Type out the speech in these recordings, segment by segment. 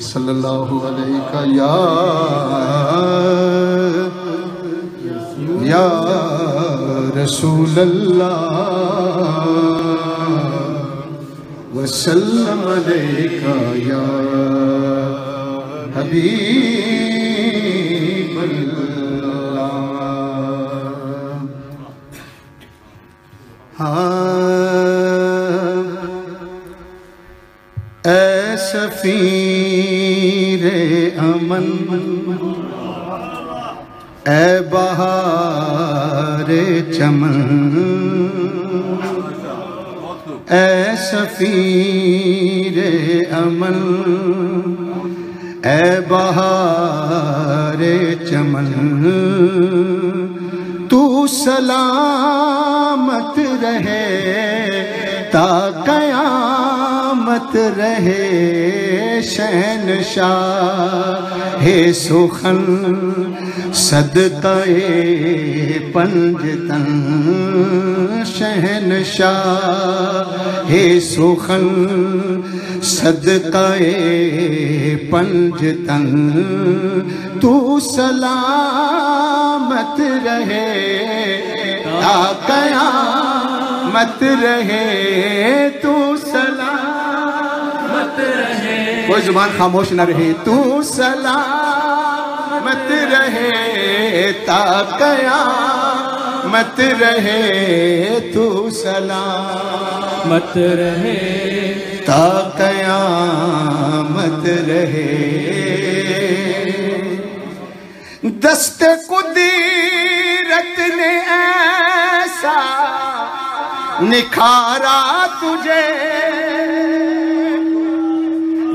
صلی اللہ علیہ یا رسول اللہ وسلم علیکہ یا حبیب اللہ. اے سفیر امن اے بہار چمن اے سفیر امن اے بہار چمن تو سلامت رہے تا قیامت رہے شہنشاہ سخن صدقہ پنجتن شہنشاہ سخن صدقہ پنجتن تو سلامت رہے تا قیامت رہے تو سلامت رہے کوئی زبان خاموش نہ رہے تو سلامت رہے تا قیامت رہے تو سلامت رہے تا قیامت رہے. دست قدرت نے ایسا نکھارا تجھے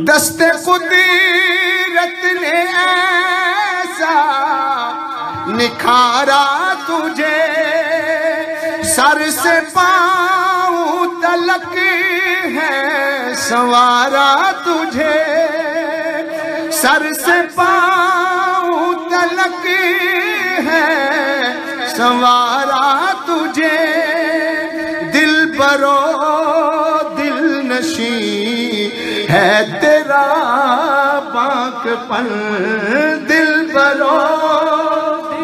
دست قدرت نے ایسا نکھارا تجھے سر سے پاؤں تلک ہے سنوارا تجھے سر سے پاؤں تلک ہے سنوارا تجھے دل برو دل نشیں ہے تیرا پاک پن دل برو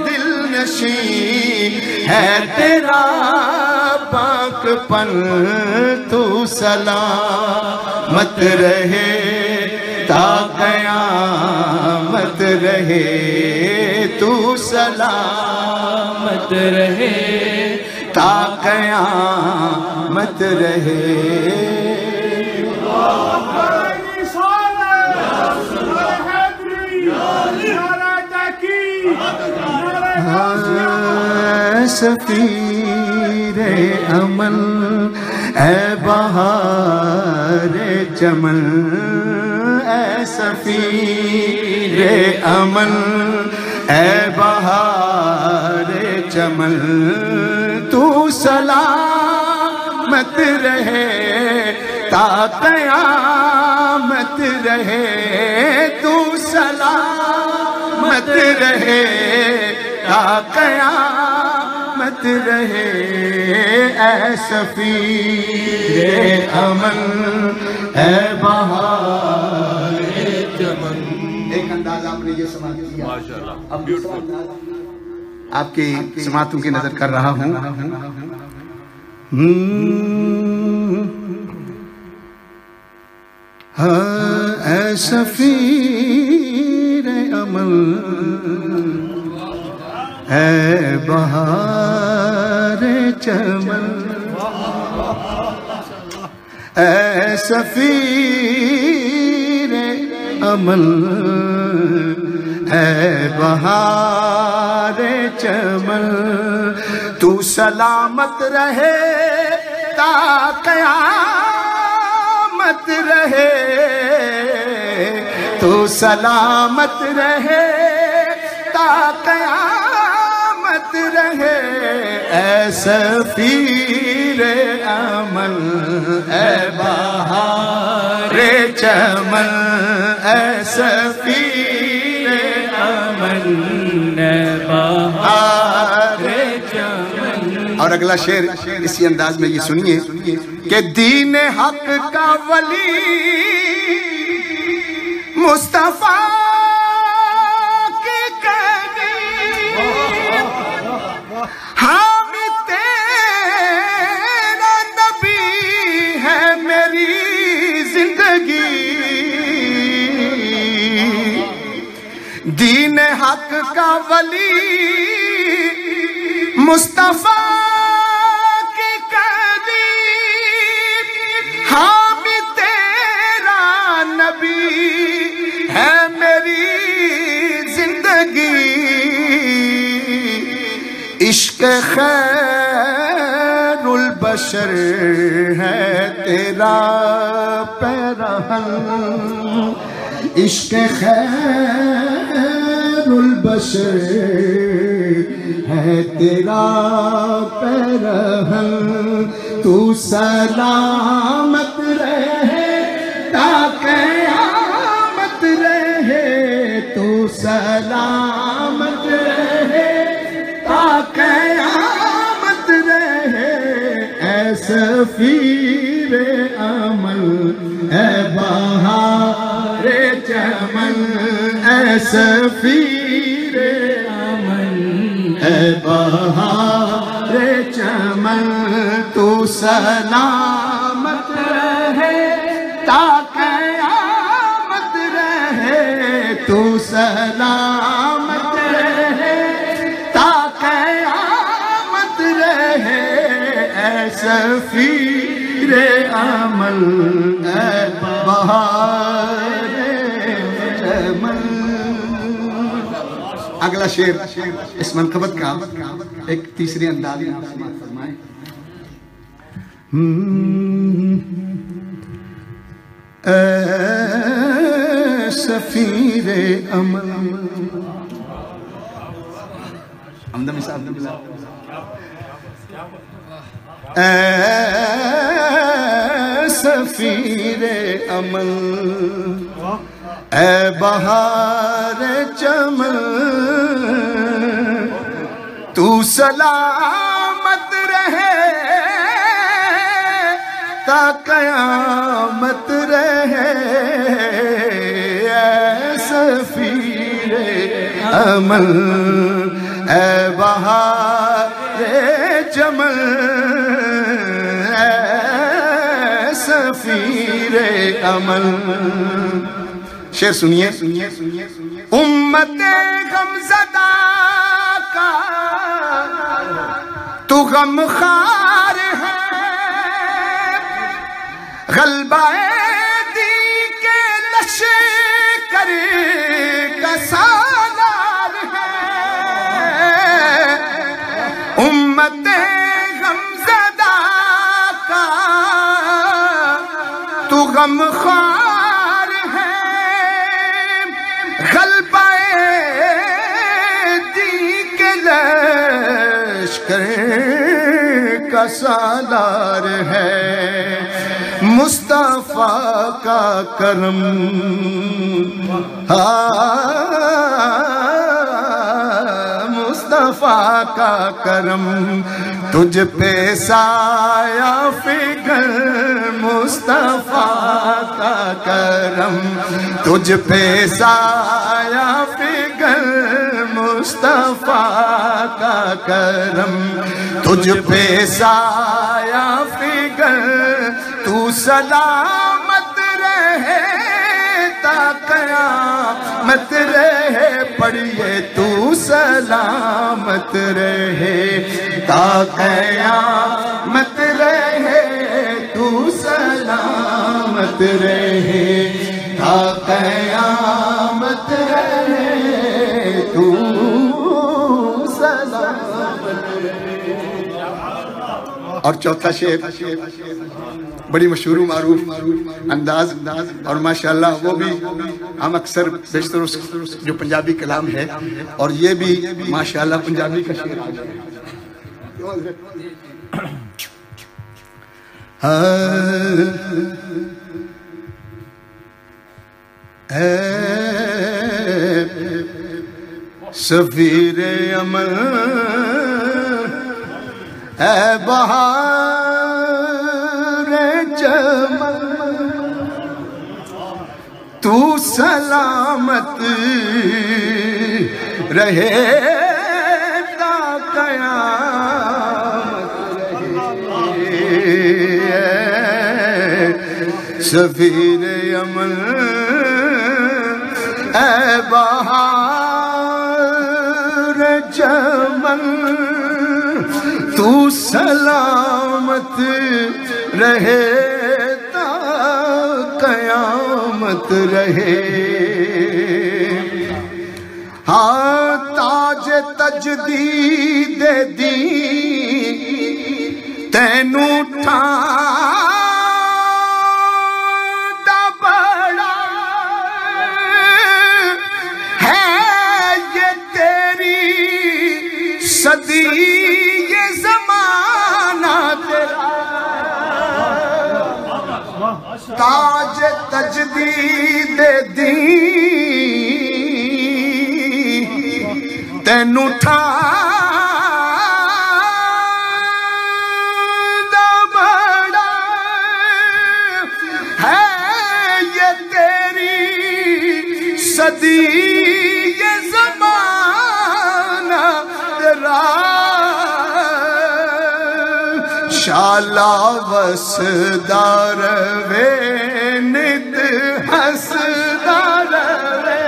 دل نشیں ہے تیرا پاک پن تو سلامت رہے تا قیامت رہے تو سلامت رہے تا قیامت رہے. سفیر امن اے بہار چمن اے سفیر امن اے بہار چمن تو سلامت رہے تا قیامت رہے تو سلامت رہے تا قیامت رہے اے سفیر امن اے بہار چمن. ایک انداز آپ نے یہ سماعت کیا اب آپ کی سماعتوں کی نظر کر رہا ہوں. اے سفیر امن اے بہار چمن اے سفیر امن اے بہار چمن تو سلامت رہے تا قیامت رہے تو سلامت رہے تا قیامت رہے اے سفیر امن اے بہار چمن اے سفیر امن اے بہار چمن. اور اگلا شعر اسی انداز میں یہ سنیے کہ دین حق کا ولی مصطفیٰ کی کہنی ہم تیرا نبی ہے میری زندگی دین حق کا ولی مصطفیٰ کی کہنی ہم تیرا نبی ہے میری زندگی عشق خیر البشر ہے تیرا پیرہن عشق خیر البشر ہے تیرا پیرہن تو سلامت رہے تا قیامت رہے تو سلامت رہے تا قیامت رہے اے سفیر عمل اے بہار چمن اے سفیر عمل اے بہار چمن تو سلامت رہے تا قیامت رہے تو سلامت رہے تا قیامت رہے اے سفیر عمل اے بہار چمن. اگلا شعر اس منقبت کا ایک تیسری انداز میں آپ سماعت فرمائیں. اے سفیر عمل حمدہ صاحب اے سفیر عمل اے بہار چمن تو سلامت رہے تا قیامت رہے اے سفیر عمل اے بہار چمن اے سفیر عمل. شعر سنیے. امت غمزدہ کا تو غم خار ہے غلبہ دی کے لشکر کا سالار ہے امت غمزدہ کا تو غم خار ہے غلبہ دی کے لشکر کا سالار ہے مصطفیٰ کا کرم مصطفیٰ کا کرم تجھ پہ سایہ فکر مصطفیٰ کا کرم تجھ پہ سایہ فکر مصطفیٰ کا کرم تجھ پہ سایہ فکر تو سلامت رہے تا قیامت رہے پڑھیے تو سلامت رہے تا قیامت رہے تو سلامت رہے تا قیامت رہے تو سلامت رہے. اور چوتھا شعر بڑی مشہور و معروف انداز اور ماشاءاللہ وہ بھی ہم اکثر بیشتر جو پنجابی کلام ہے اور یہ بھی ماشاءاللہ پنجابی کا شعر ہے سفیر عمل اے بہار چمن تو سلامت رہے تا قیامت رہے سفیر یمن اے بہار چمن تو سلامت رہے تا قیامت رہے ہاں تاج تجدید دین تینوں ٹھاندا بڑا ہے یہ تیری صدی یہ زمانہ تیرا تاج تجدید دین تینوں ٹھاندا بڑا ہے یہ تیری صدی یہ زمانہ تیرا شالا وسدار وے نت حسدار وے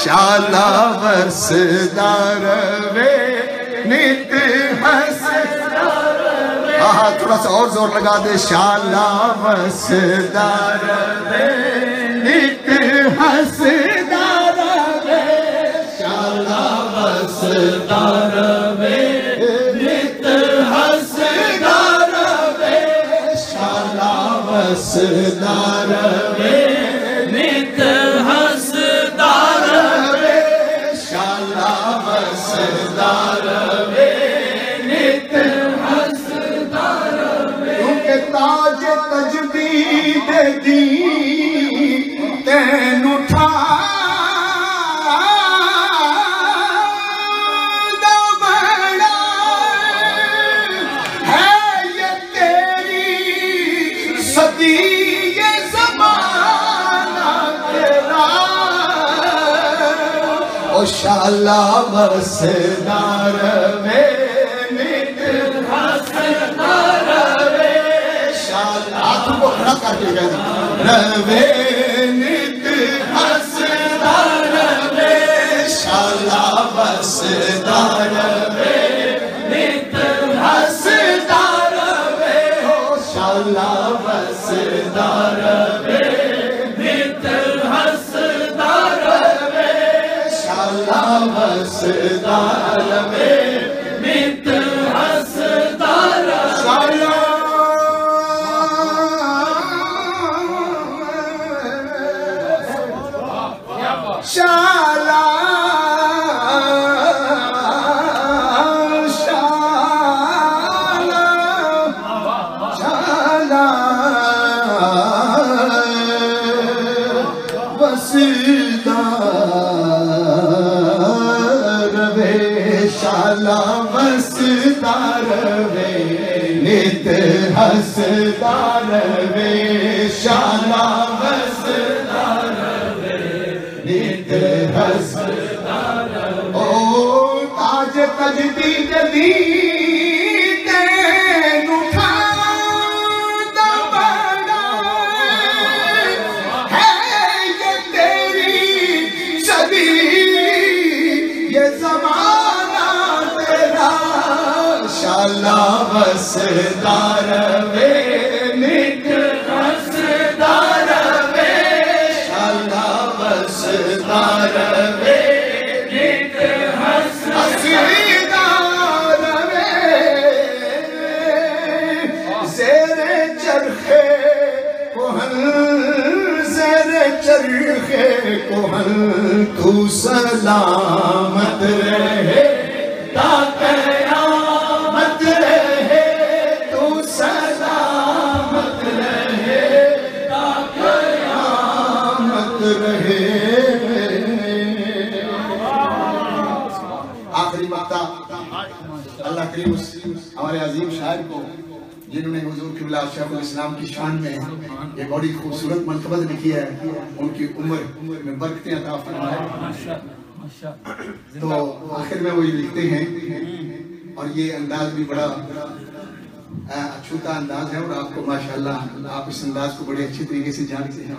شالا وسدار وے نت حسدار وے تھوڑا سا اور زور لگا دے شالا وسدار وے نت حسدار وے شالا وسدار وے حسدار وے نت حسدار وے شالا وسدار وے نت حسدار وے کیونکہ تاج تجدید دین تینوں ٹھاندا بڑا ہے یہ تیری صدی یہ زمانہ تیرا او شالا وسدار وے نت حسدار وے شالا ہاتھوں کو کھڑا کر کے گئے وے نت حسدار وے شالا وسدار وے نت حسدار وے شالا وسدار وے نت حسدار وے شالا وسدار وے نت حسدار شالا شالا شالا وسدار وے نت حسدار وے شالا وسدار وے نت حسدار او تاج تجدید دین تینوں ٹھاندا بڑا ہے یہ تیری صدی یہ زمانہ تیرا شالا وسدار وے نت حسدار وے شالا وسدار وے نت حسدار وے زیر چرخے کوہن زیر چرخے کوہن تو سلامت رہے تا قیامت رہے تو سلامت رہے تا قیامت رہے آخری مقطع اللہ کریم ہمارے عظیم شاعر کو جنہوں نے حضور قبلہ شیخ الاسلام کی شان میں یہ بڑی خوبصورت منقبت لکھی ہے، ان کی عمر میں برکتیں عطا فرمائے۔ تو آخر میں وہی لکھتے ہیں، اور یہ انداز بھی بڑا اچھوتا انداز ہے، اور آپ کو ماشاءاللہ آپ اس انداز کو بڑے اچھی طریقے سے جانتے ہیں۔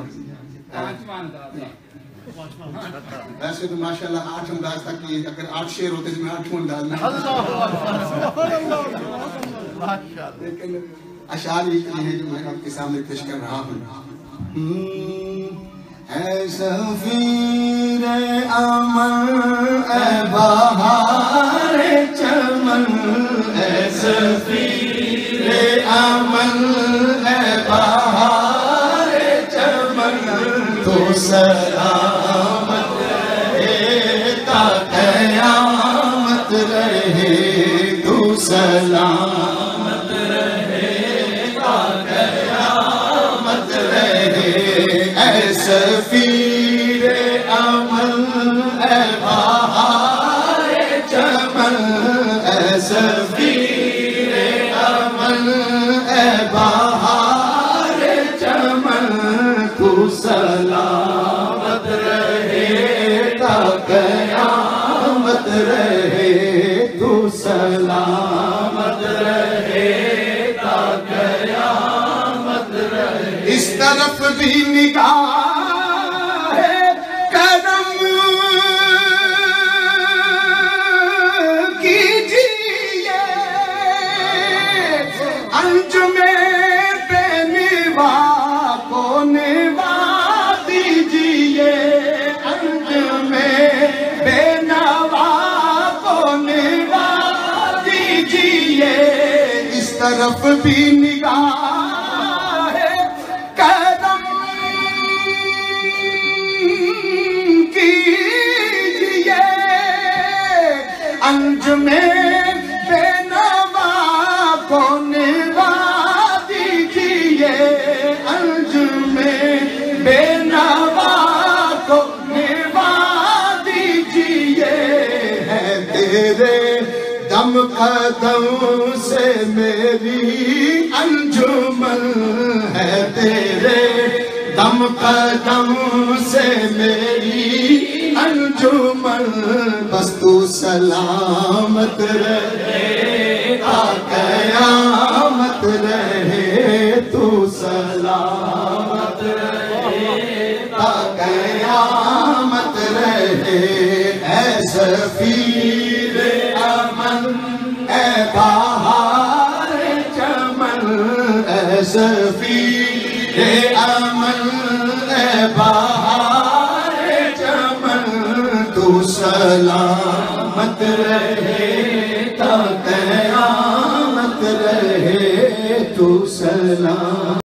ویسے تو ماشاءاللہ 8 انداز تک کی، اگر 8 شعر ہوتے تو میں 8 انداز نہ لیکن اشعار یہ ہیں جو میں آپ کے سامنے پیش کر رہا ہوں۔ اے سفیر امن اے بہار چمن، اے سفیر امن اے بہار چمن، تو سلامت رہے تا قیامت رہے، تو سلامت رہے تا قیامت رہے، اے سفیر امن اے بہار چمن، اے سفیر امن اے بہار چمن، تو سلامت رہے تا قیامت رہے، تو سلامت رہے تا قیامت رہے۔ اس طرف بھی نگاہ کرم کیجیے، انجم بے نوا کو نوا دیجیے، انجم بے نوا کو نوا دیجیے۔ اس طرف بھی نگاہ کرم کیجیے، انجم بے نوا کو نوا دیجیے، انجم بے نوا کو نوا دیجیے۔ ہے تیرے دم قدم سے میری انجمن، ہے تیرے دم قدم سے میری انجمن، بس تو سلامت رہے تا قیامت رہے، تو سلامت رہے تا قیامت رہے، اے سفیر امن اے بہار چمن، اے سفیر امن اے بہار چمن، تو سلامت رہے تا قیامت رہے، تو سلام